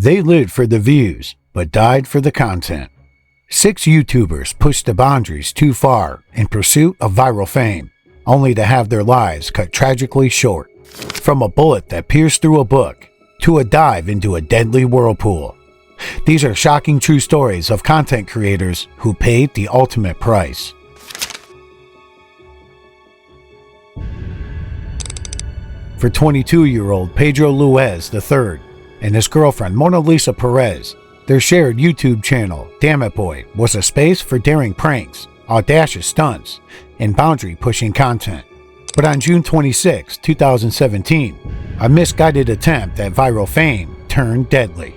They lived for the views, but died for the content. 6 YouTubers pushed the boundaries too far in pursuit of viral fame, only to have their lives cut tragically short. From a bullet that pierced through a book, to a dive into a deadly whirlpool. These are shocking true stories of content creators who paid the ultimate price. For 22-year-old Pedro LUIZ III and his girlfriend Mona Lisa Perez, their shared YouTube channel, Damn It Boy, was a space for daring pranks, audacious stunts, and boundary-pushing content. But on June 26, 2017, a misguided attempt at viral fame turned deadly.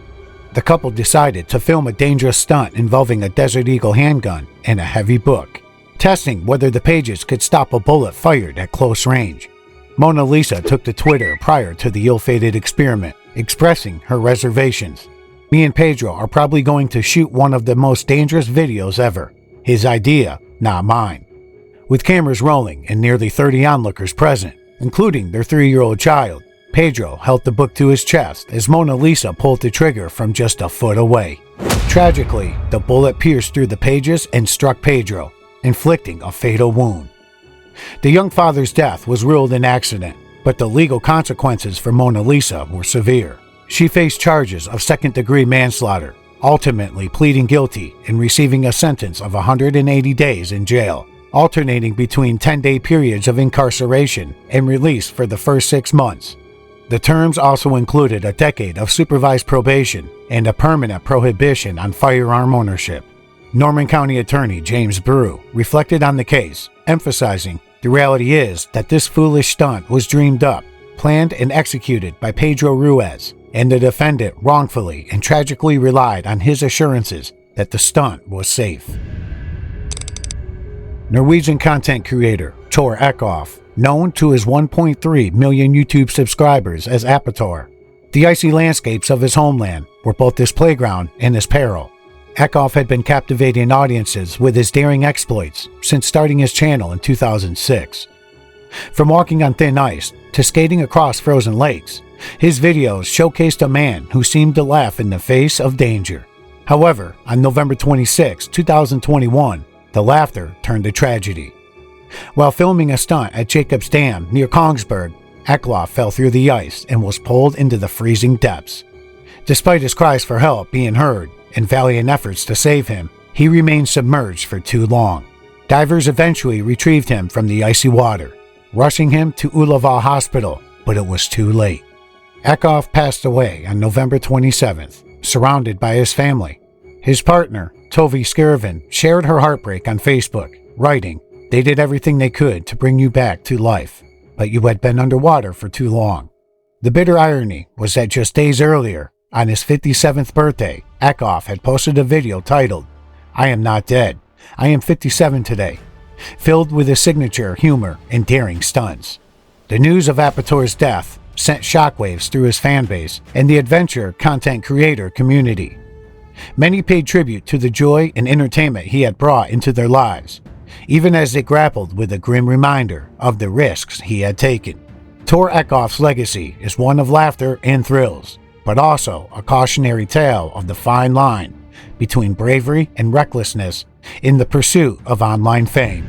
The couple decided to film a dangerous stunt involving a Desert Eagle handgun and a heavy book, testing whether the pages could stop a bullet fired at close range. Mona Lisa took to Twitter prior to the ill-fated experiment, expressing her reservations. "Me and Pedro are probably going to shoot one of the most dangerous videos ever. His idea, not mine." With cameras rolling and nearly 30 onlookers present, including their 3-year-old child, Pedro held the book to his chest as Mona Lisa pulled the trigger from just a foot away. Tragically, the bullet pierced through the pages and struck Pedro, inflicting a fatal wound. The young father's death was ruled an accident, but the legal consequences for Mona Lisa were severe. She faced charges of second-degree manslaughter, ultimately pleading guilty and receiving a sentence of 180 days in jail, alternating between 10-day periods of incarceration and release for the first 6 months. The terms also included a decade of supervised probation and a permanent prohibition on firearm ownership. Norman County Attorney James Brew reflected on the case, emphasizing, "The reality is that this foolish stunt was dreamed up, planned and executed by Pedro LUIZ, and the defendant wrongfully and tragically relied on his assurances that the stunt was safe." Norwegian content creator Tor ECKHOFF, known to his 1.3 million YouTube subscribers as Appator. The icy landscapes of his homeland were both his playground and his peril. ECKHOFF had been captivating audiences with his daring exploits since starting his channel in 2006. From walking on thin ice to skating across frozen lakes, his videos showcased a man who seemed to laugh in the face of danger. However, on November 26, 2021, the laughter turned to tragedy. While filming a stunt at Jacob's Dam near Kongsberg, ECKHOFF fell through the ice and was pulled into the freezing depths. Despite his cries for help being heard and valiant efforts to save him, he remained submerged for too long. Divers eventually retrieved him from the icy water, rushing him to Ullevål Hospital, but it was too late. ECKHOFF passed away on November 27th, surrounded by his family. His partner, Tove Skjerven, shared her heartbreak on Facebook, writing, "They did everything they could to bring you back to life, but you had been underwater for too long." The bitter irony was that just days earlier, on his 57th birthday, ECKHOFF had posted a video titled, "I am not dead, I am 57 today," filled with his signature humor and daring stunts. The news of Appator's death sent shockwaves through his fanbase and the adventure content creator community. Many paid tribute to the joy and entertainment he had brought into their lives, even as they grappled with a grim reminder of the risks he had taken. Tor ECKHOFF's legacy is one of laughter and thrills, but also a cautionary tale of the fine line between bravery and recklessness in the pursuit of online fame.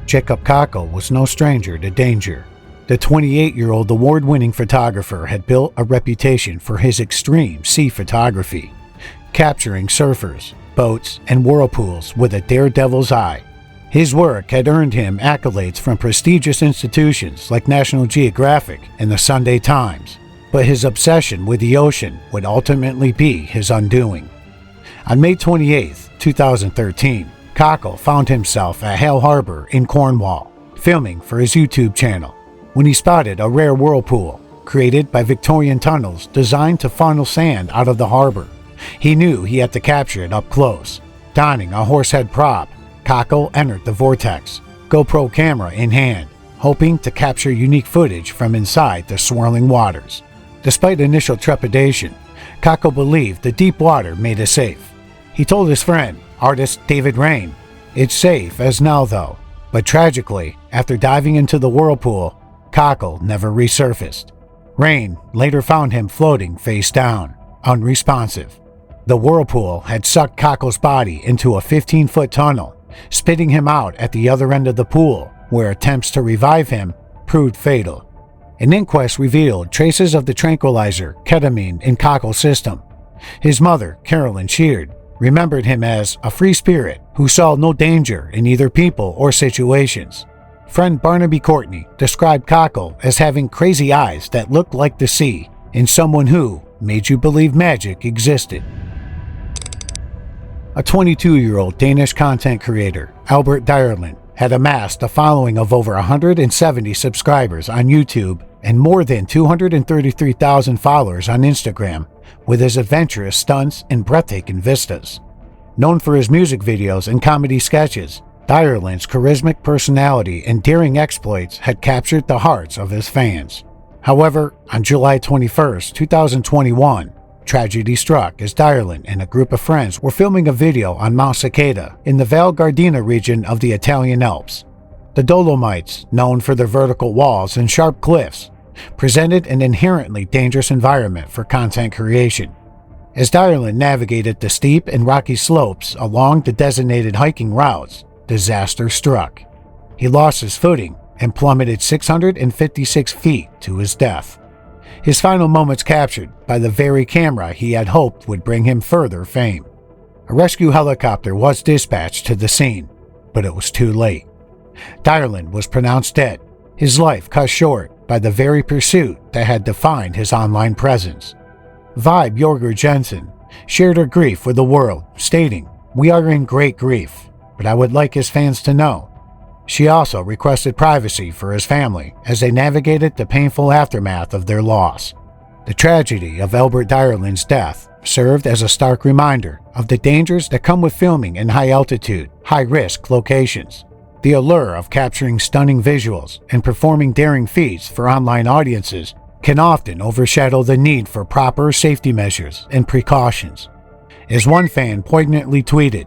Jacob COCKLE was no stranger to danger. The 28-year-old award-winning photographer had built a reputation for his extreme sea photography, capturing surfers, boats, and whirlpools with a daredevil's eye. His work had earned him accolades from prestigious institutions like National Geographic and the Sunday Times, but his obsession with the ocean would ultimately be his undoing. On May 28, 2013, COCKLE found himself at Hale Harbor in Cornwall, filming for his YouTube channel, when he spotted a rare whirlpool created by Victorian tunnels designed to funnel sand out of the harbor. He knew he had to capture it up close. Donning a horsehead prop, COCKLE entered the vortex, GoPro camera in hand, hoping to capture unique footage from inside the swirling waters. Despite initial trepidation, COCKLE believed the deep water made it safe. He told his friend, artist David Rain, "It's safe as now though." But tragically, after diving into the whirlpool, COCKLE never resurfaced. Rain later found him floating face down, unresponsive. The whirlpool had sucked Cockle's body into a 15-foot tunnel, spitting him out at the other end of the pool, where attempts to revive him proved fatal. An inquest revealed traces of the tranquilizer ketamine in Cockle's system. His mother, Carolyn Sheard, remembered him as a free spirit who saw no danger in either people or situations. Friend Barnaby Courtney described Cockle as having crazy eyes that looked like the sea, and someone who made you believe magic existed. A 22-year-old Danish content creator, Albert DYRLUND, had amassed a following of over 170 subscribers on YouTube and more than 233,000 followers on Instagram, with his adventurous stunts and breathtaking vistas. Known for his music videos and comedy sketches, DYRLUND's charismatic personality and daring exploits had captured the hearts of his fans. However, on July 21, 2021, tragedy struck as DYRLUND and a group of friends were filming a video on Mount Cicada in the Val Gardena region of the Italian Alps. The Dolomites, known for their vertical walls and sharp cliffs, presented an inherently dangerous environment for content creation. As DYRLUND navigated the steep and rocky slopes along the designated hiking routes, disaster struck. He lost his footing and plummeted 656 feet to his death. His final moments captured by the very camera he had hoped would bring him further fame. A rescue helicopter was dispatched to the scene, but it was too late. DYRLUND was pronounced dead, his life cut short by the very pursuit that had defined his online presence. Vibe Jorger Jensen shared her grief with the world, stating, "We are in great grief, but I would like his fans to know." She also requested privacy for his family as they navigated the painful aftermath of their loss. The tragedy of Albert DYRLUND's death served as a stark reminder of the dangers that come with filming in high-altitude, high-risk locations. The allure of capturing stunning visuals and performing daring feats for online audiences can often overshadow the need for proper safety measures and precautions. As one fan poignantly tweeted,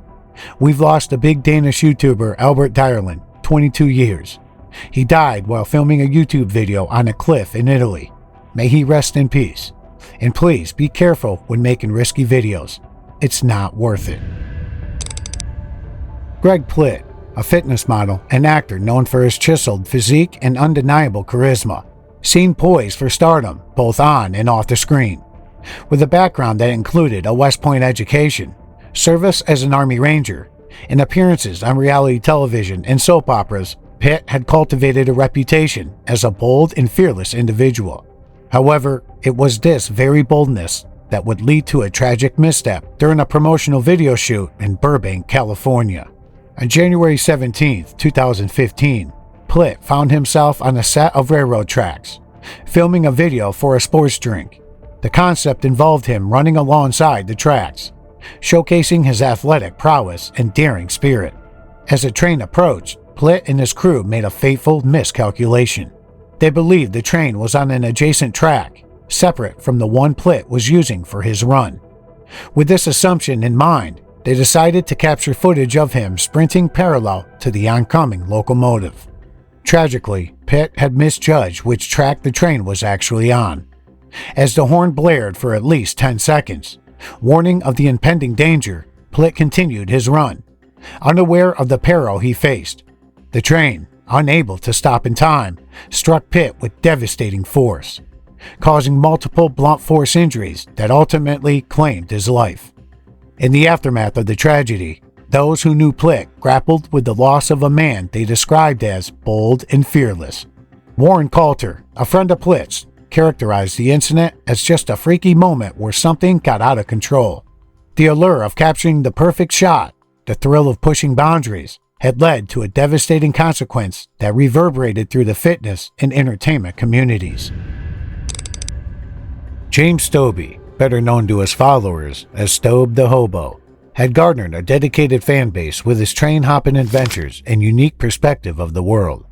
"We've lost the big Danish YouTuber Albert DYRLUND, 22 years. He died while filming a YouTube video on a cliff in Italy. May he rest in peace. And please be careful when making risky videos. It's not worth it." Greg PLITT, a fitness model and actor known for his chiseled physique and undeniable charisma, seemed poised for stardom both on and off the screen. With a background that included a West Point education, service as an Army Ranger, and appearances on reality television and soap operas, PLITT had cultivated a reputation as a bold and fearless individual. However, it was this very boldness that would lead to a tragic misstep during a promotional video shoot in Burbank, California. On January 17, 2015, PLITT found himself on a set of railroad tracks, filming a video for a sports drink. The concept involved him running alongside the tracks, showcasing his athletic prowess and daring spirit. As the train approached, PLITT and his crew made a fateful miscalculation. They believed the train was on an adjacent track, separate from the one PLITT was using for his run. With this assumption in mind, they decided to capture footage of him sprinting parallel to the oncoming locomotive. Tragically, PLITT had misjudged which track the train was actually on. As the horn blared for at least 10 seconds, warning of the impending danger, PLITT continued his run, unaware of the peril he faced. The train, unable to stop in time, struck PLITT with devastating force, causing multiple blunt force injuries that ultimately claimed his life. In the aftermath of the tragedy, those who knew PLITT grappled with the loss of a man they described as bold and fearless. Warren Coulter, a friend of PLITT's, characterized the incident as just a freaky moment where something got out of control. The allure of capturing the perfect shot, the thrill of pushing boundaries, had led to a devastating consequence that reverberated through the fitness and entertainment communities. James Stobie, better known to his followers as Stobe the Hobo, had garnered a dedicated fan base with his train-hopping adventures and unique perspective of the world.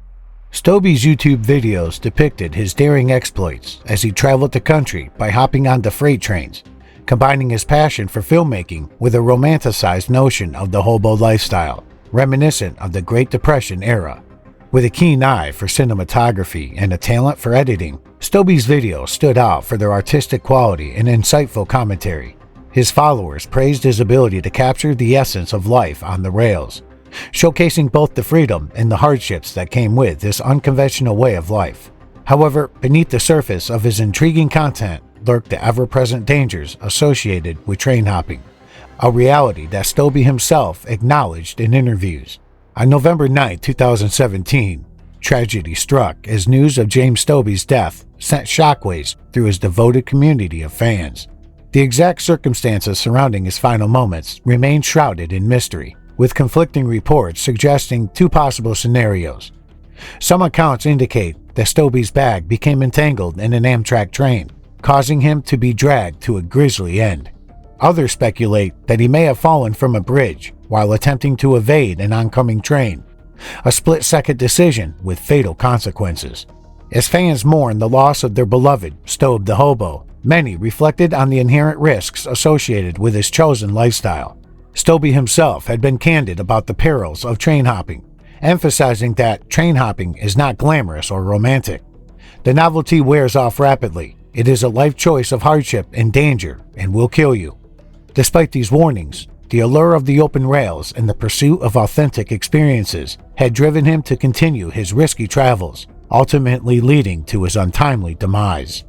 Stobie's YouTube videos depicted his daring exploits as he traveled the country by hopping onto freight trains, combining his passion for filmmaking with a romanticized notion of the hobo lifestyle, reminiscent of the Great Depression era. With a keen eye for cinematography and a talent for editing, STOBIE's videos stood out for their artistic quality and insightful commentary. His followers praised his ability to capture the essence of life on the rails, showcasing both the freedom and the hardships that came with this unconventional way of life. However, beneath the surface of his intriguing content lurked the ever-present dangers associated with train hopping, a reality that STOBIE himself acknowledged in interviews. On November 9, 2017, tragedy struck as news of James STOBIE's death sent shockwaves through his devoted community of fans. The exact circumstances surrounding his final moments remain shrouded in mystery, with conflicting reports suggesting two possible scenarios. Some accounts indicate that STOBIE's bag became entangled in an Amtrak train, causing him to be dragged to a grisly end. Others speculate that he may have fallen from a bridge while attempting to evade an oncoming train, a split-second decision with fatal consequences. As fans mourn the loss of their beloved Stobe the Hobo, many reflected on the inherent risks associated with his chosen lifestyle. STOBIE himself had been candid about the perils of train hopping, emphasizing that train hopping is not glamorous or romantic. The novelty wears off rapidly. It is a life choice of hardship and danger and will kill you. Despite these warnings, the allure of the open rails and the pursuit of authentic experiences had driven him to continue his risky travels, ultimately leading to his untimely demise.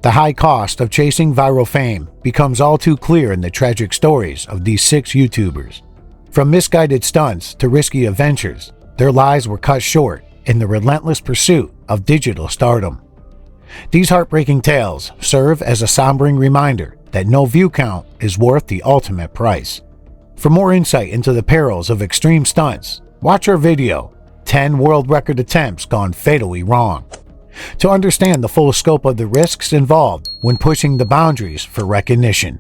The high cost of chasing viral fame becomes all too clear in the tragic stories of these 6 YouTubers. From misguided stunts to risky adventures, their lives were cut short in the relentless pursuit of digital stardom. These heartbreaking tales serve as a sombering reminder that no view count is worth the ultimate price. For more insight into the perils of extreme stunts, watch our video, 10 World Record Attempts Gone Fatally Wrong, to understand the full scope of the risks involved when pushing the boundaries for recognition.